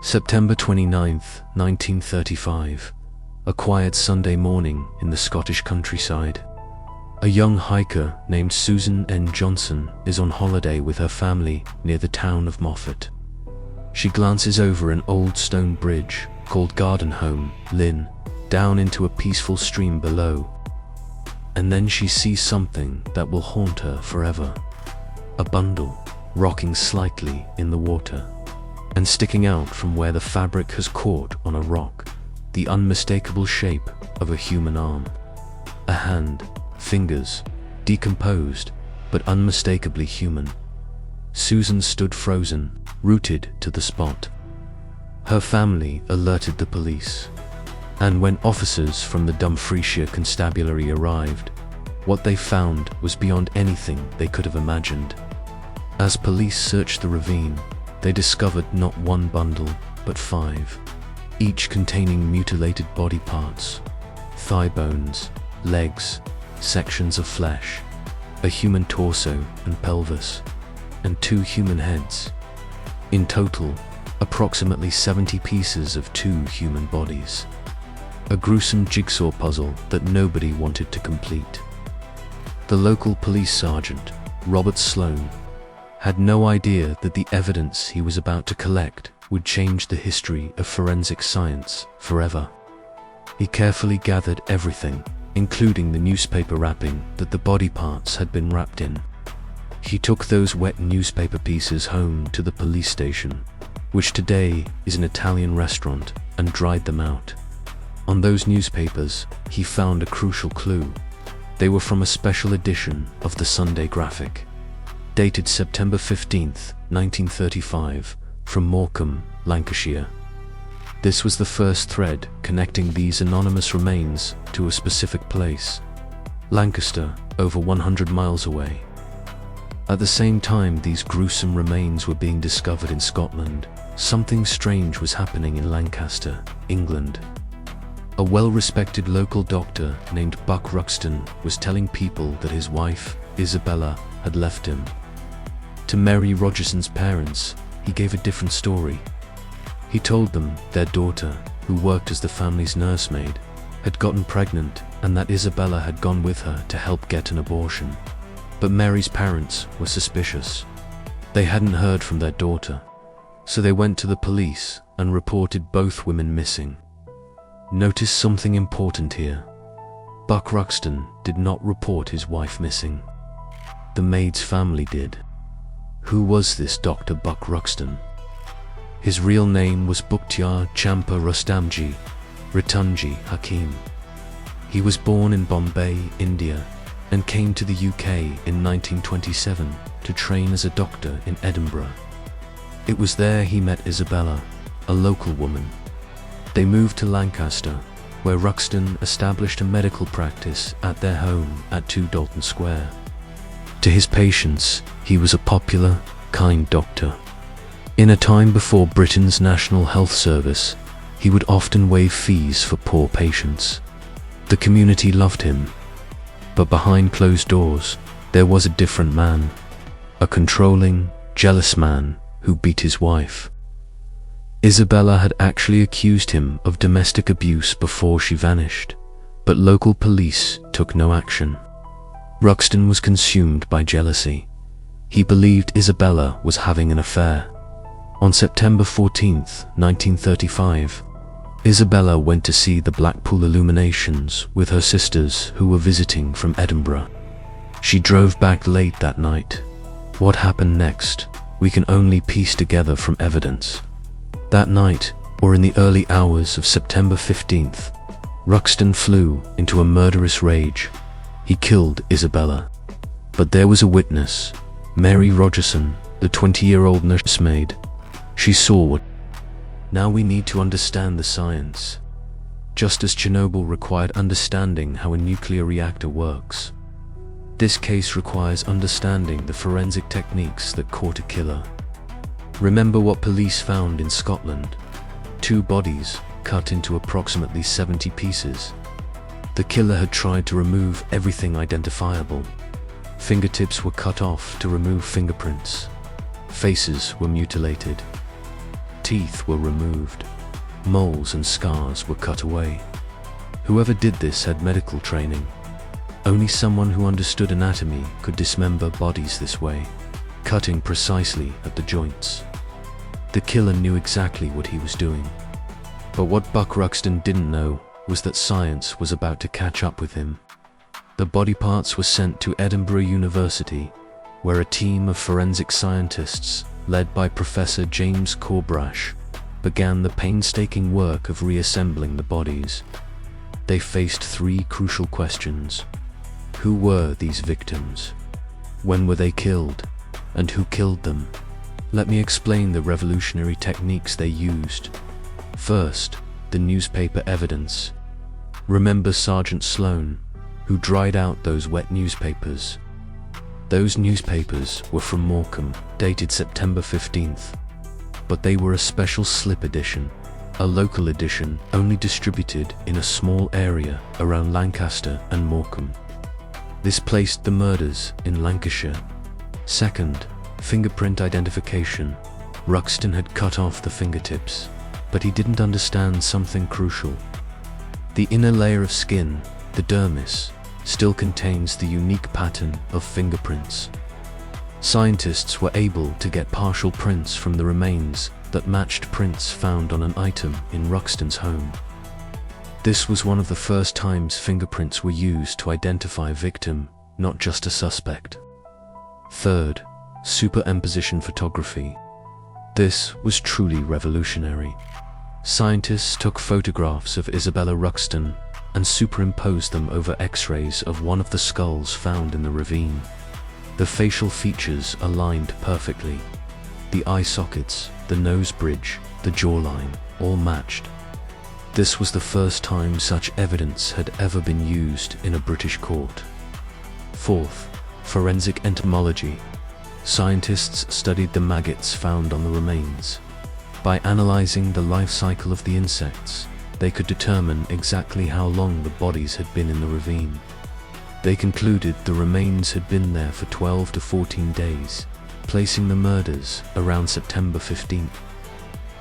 September 29th, 1935. A quiet Sunday morning in the Scottish countryside. A young hiker named Susan N. Johnson is on holiday with her family near the town of Moffat. She glances over an old stone bridge called Gardenholm Linn down into a peaceful stream below. And then she sees something that will haunt her forever. A bundle rocking slightly in the water, and sticking out from where the fabric has caught on a rock, the unmistakable shape of a human arm. A hand, fingers, decomposed, but unmistakably human. Susan stood frozen, rooted to the spot. Her family alerted the police, and when officers from the Dumfriesshire Constabulary arrived, what they found was beyond anything they could have imagined. As police searched the ravine, they discovered not one bundle, but 5, each containing mutilated body parts, thigh bones, legs, sections of flesh, a human torso and pelvis, and 2 human heads. In total, approximately 70 pieces of 2 human bodies. A gruesome jigsaw puzzle that nobody wanted to complete. The local police sergeant, Robert Sloane, had no idea that the evidence he was about to collect would change the history of forensic science forever. He carefully gathered everything, including the newspaper wrapping that the body parts had been wrapped in. He took those wet newspaper pieces home to the police station, which today is an Italian restaurant, and dried them out. On those newspapers, he found a crucial clue. They were from a special edition of the Sunday Graphic, dated September 15th, 1935, from Morecambe, Lancashire. This was the first thread connecting these anonymous remains to a specific place, Lancaster, over 100 miles away. At the same time these gruesome remains were being discovered in Scotland, something strange was happening in Lancaster, England. A well-respected local doctor named Buck Ruxton was telling people that his wife, Isabella, had left him. To Mary Rogerson's parents, he gave a different story. He told them their daughter, who worked as the family's nursemaid, had gotten pregnant and that Isabella had gone with her to help get an abortion. But Mary's parents were suspicious. They hadn't heard from their daughter, so they went to the police and reported both women missing. Notice something important here. Buck Ruxton did not report his wife missing. The maid's family did. Who was this Dr. Buck Ruxton? His real name was Buktyar Champa Rustamji Ritunji Hakim. He was born in Bombay, India, and came to the UK in 1927 to train as a doctor in Edinburgh. It was there he met Isabella, a local woman. They moved to Lancaster, where Ruxton established a medical practice at their home at 2 Dalton Square. To his patients, he was a popular, kind doctor. In a time before Britain's National Health Service, he would often waive fees for poor patients. The community loved him. But behind closed doors, there was a different man. A controlling, jealous man who beat his wife. Isabella had actually accused him of domestic abuse before she vanished, but local police took no action. Ruxton was consumed by jealousy. He believed Isabella was having an affair. On September 14th, 1935, Isabella went to see the Blackpool Illuminations with her sisters who were visiting from Edinburgh. She drove back late that night. What happened next, we can only piece together from evidence. That night, or in the early hours of September 15th, Ruxton flew into a murderous rage. He killed Isabella. But there was a witness, Mary Rogerson, the 20-year-old nursemaid. She saw what. Now we need to understand the science. Just as Chernobyl required understanding how a nuclear reactor works, this case requires understanding the forensic techniques that caught a killer. Remember what police found in Scotland? 2 bodies, cut into approximately 70 pieces. The killer had tried to remove everything identifiable. Fingertips were cut off to remove fingerprints. Faces were mutilated. teeth were removed. Moles and scars were cut away. Whoever did this had medical training. Only someone who understood anatomy could dismember bodies this way, cutting precisely at the joints. The killer knew exactly what he was doing. But what Buck Ruxton didn't know was that science was about to catch up with him. The body parts were sent to Edinburgh University, where a team of forensic scientists, led by Professor James Corbrash, began the painstaking work of reassembling the bodies. They faced three crucial questions. Who were these victims? When were they killed? And who killed them? Let me explain the revolutionary techniques they used. First, the newspaper evidence. Remember Sergeant Sloane, who dried out those wet newspapers? Those newspapers were from Morecambe, dated September 15th. But they were a special slip edition, a local edition only distributed in a small area around Lancaster and Morecambe. This placed the murders in Lancashire. Second, fingerprint identification. Ruxton had cut off the fingertips, but he didn't understand something crucial. The inner layer of skin, the dermis, still contains the unique pattern of fingerprints. Scientists were able to get partial prints from the remains that matched prints found on an item in Ruxton's home. This was one of the first times fingerprints were used to identify a victim, not just a suspect. Third, superimposition photography. This was truly revolutionary. Scientists took photographs of Isabella Ruxton and superimposed them over X-rays of one of the skulls found in the ravine. The facial features aligned perfectly. The eye sockets, the nose bridge, the jawline, all matched. This was the first time such evidence had ever been used in a British court. Fourth, forensic entomology. Scientists studied the maggots found on the remains. By analyzing the life cycle of the insects, they could determine exactly how long the bodies had been in the ravine. They concluded the remains had been there for 12 to 14 days, placing the murders around September 15th.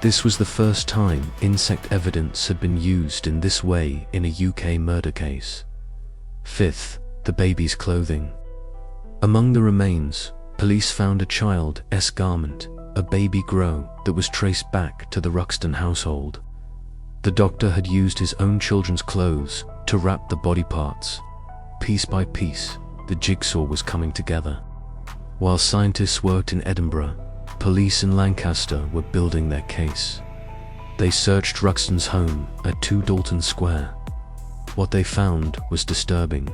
This was the first time insect evidence had been used in this way in a UK murder case. Fifth, the baby's clothing. Among the remains, police found a child's garment, a baby grow that was traced back to the Ruxton household. The doctor had used his own children's clothes to wrap the body parts. Piece by piece, the jigsaw was coming together. While scientists worked in Edinburgh, police in Lancaster were building their case. They searched Ruxton's home at 2 Dalton Square. What they found was disturbing.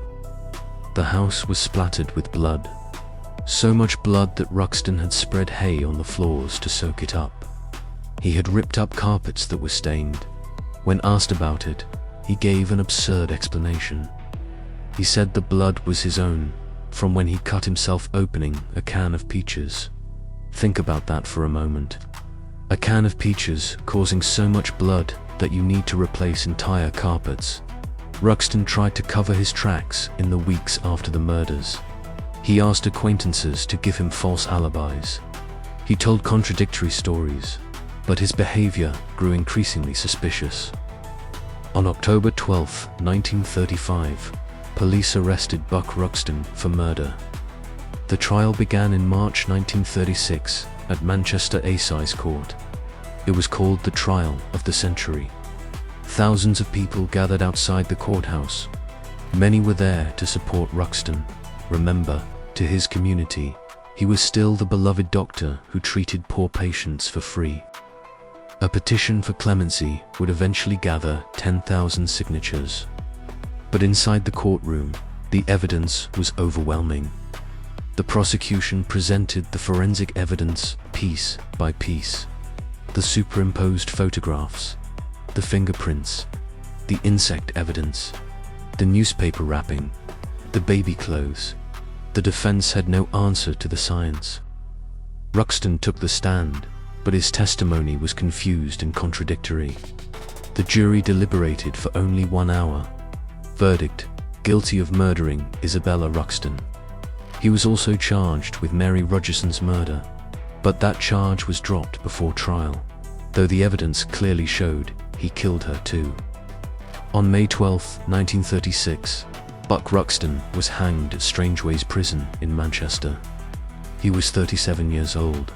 The house was splattered with blood. So much blood that Ruxton had spread hay on the floors to soak it up. He had ripped up carpets that were stained. When asked about it, he gave an absurd explanation. He said the blood was his own, from when he cut himself opening a can of peaches. Think about that for a moment. A can of peaches causing so much blood that you need to replace entire carpets. Ruxton tried to cover his tracks in the weeks after the murders. He asked acquaintances to give him false alibis. He told contradictory stories, but his behavior grew increasingly suspicious. On October 12, 1935, police arrested Buck Ruxton for murder. The trial began in March 1936 at Manchester Assize Court. It was called the Trial of the Century. Thousands of people gathered outside the courthouse. Many were there to support Ruxton. Remember, to his community, he was still the beloved doctor who treated poor patients for free. A petition for clemency would eventually gather 10,000 signatures. But inside the courtroom, the evidence was overwhelming. The prosecution presented the forensic evidence piece by piece. The superimposed photographs, the fingerprints, the insect evidence, the newspaper wrapping, the baby clothes. The defense had no answer to the science. Ruxton took the stand, but his testimony was confused and contradictory. The jury deliberated for only 1 hour. Verdict: guilty of murdering Isabella Ruxton. He was also charged with Mary Rogerson's murder, but that charge was dropped before trial. though the evidence clearly showed he killed her too. On May 12, 1936, Buck Ruxton was hanged at Strangeways Prison in Manchester. He was 37 years old.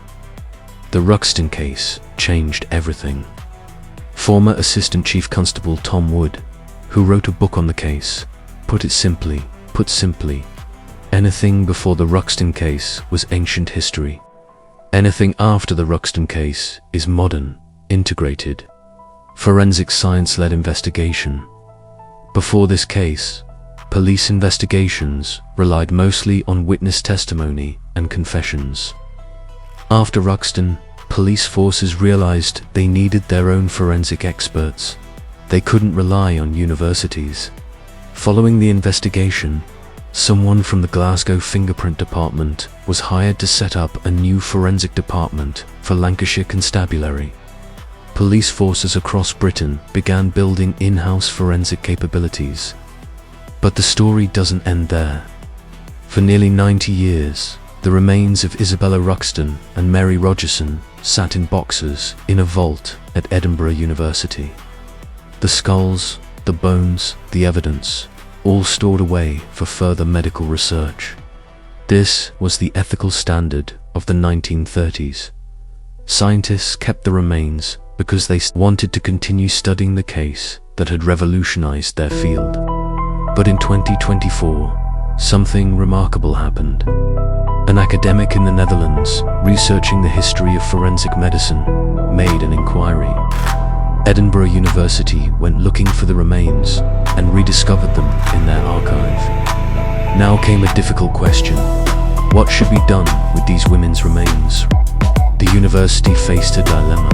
The Ruxton case changed everything. Former Assistant Chief Constable Tom Wood, who wrote a book on the case, put simply, anything before the Ruxton case was ancient history. Anything after the Ruxton case is modern, integrated, forensic science-led investigation. Before this case, police investigations relied mostly on witness testimony and confessions. After Ruxton, police forces realized they needed their own forensic experts. They couldn't rely on universities. Following the investigation, someone from the Glasgow Fingerprint Department was hired to set up a new forensic department for Lancashire Constabulary. Police forces across Britain began building in-house forensic capabilities. But the story doesn't end there. For nearly 90 years, the remains of Isabella Ruxton and Mary Rogerson sat in boxes in a vault at Edinburgh University. The skulls, the bones, the evidence, all stored away for further medical research. This was the ethical standard of the 1930s. Scientists kept the remains because they wanted to continue studying the case that had revolutionized their field. But in 2024, something remarkable happened. An academic in the Netherlands, researching the history of forensic medicine, made an inquiry. Edinburgh University went looking for the remains and rediscovered them in their archive. Now came a difficult question. What should be done with these women's remains? The university faced a dilemma.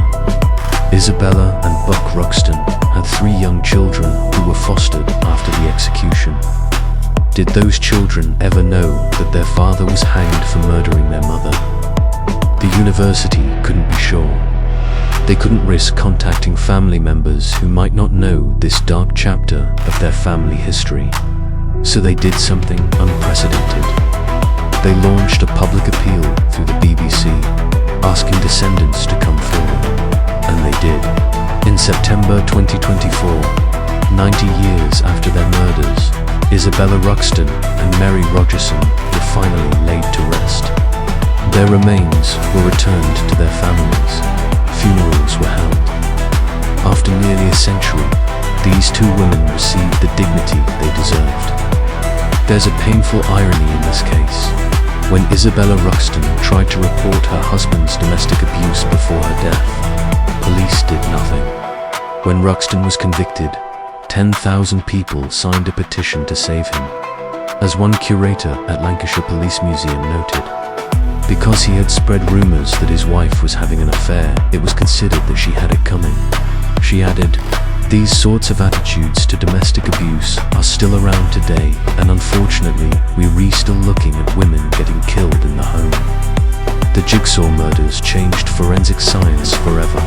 Isabella and Buck Ruxton had 3 young children who were fostered after the execution. Did those children ever know that their father was hanged for murdering their mother? The university couldn't be sure. They couldn't risk contacting family members who might not know this dark chapter of their family history. So they did something unprecedented. They launched a public appeal through the BBC, asking descendants to come forward. And they did. In September 2024, 90 years after their murders, Isabella Ruxton and Mary Rogerson were finally laid to rest. Their remains were returned to their families. Funerals were held. After nearly a century, these 2 women received the dignity they deserved. There's a painful irony in this case. When Isabella Ruxton tried to report her husband's domestic abuse before her death, police did nothing. When Ruxton was convicted, 10,000 people signed a petition to save him. As one curator at Lancashire Police Museum noted, because he had spread rumours that his wife was having an affair, it was considered that she had it coming. She added, "These sorts of attitudes to domestic abuse are still around today, and unfortunately, we're still looking at women getting killed in the home." The Jigsaw Murders changed forensic science forever.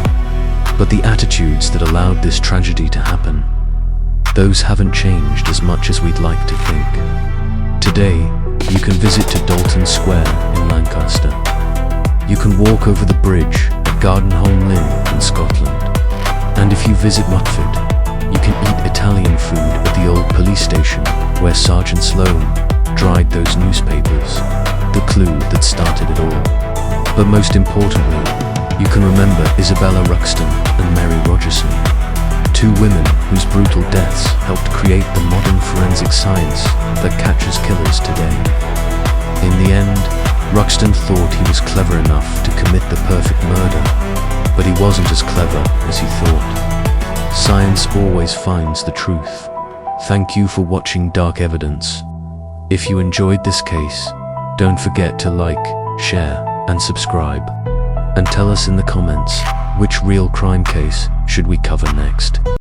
But the attitudes that allowed this tragedy to happen, those haven't changed as much as we'd like to think. Today, you can visit to Dalton Square in Lancaster. You can walk over the bridge at Gardenholm Linn in Scotland. And if you visit Moffat, you can eat Italian food at the old police station where Sergeant Sloan dried those newspapers, the clue that started it all. But most importantly, you can remember Isabella Ruxton and Mary Rogerson, 2 women whose brutal deaths helped create the modern forensic science that catches killers today. In the end, Ruxton thought he was clever enough to commit the perfect murder, but he wasn't as clever as he thought. Science always finds the truth. Thank you for watching Dark Evidence. If you enjoyed this case, don't forget to like, share, and subscribe. And tell us in the comments, which real crime case should we cover next?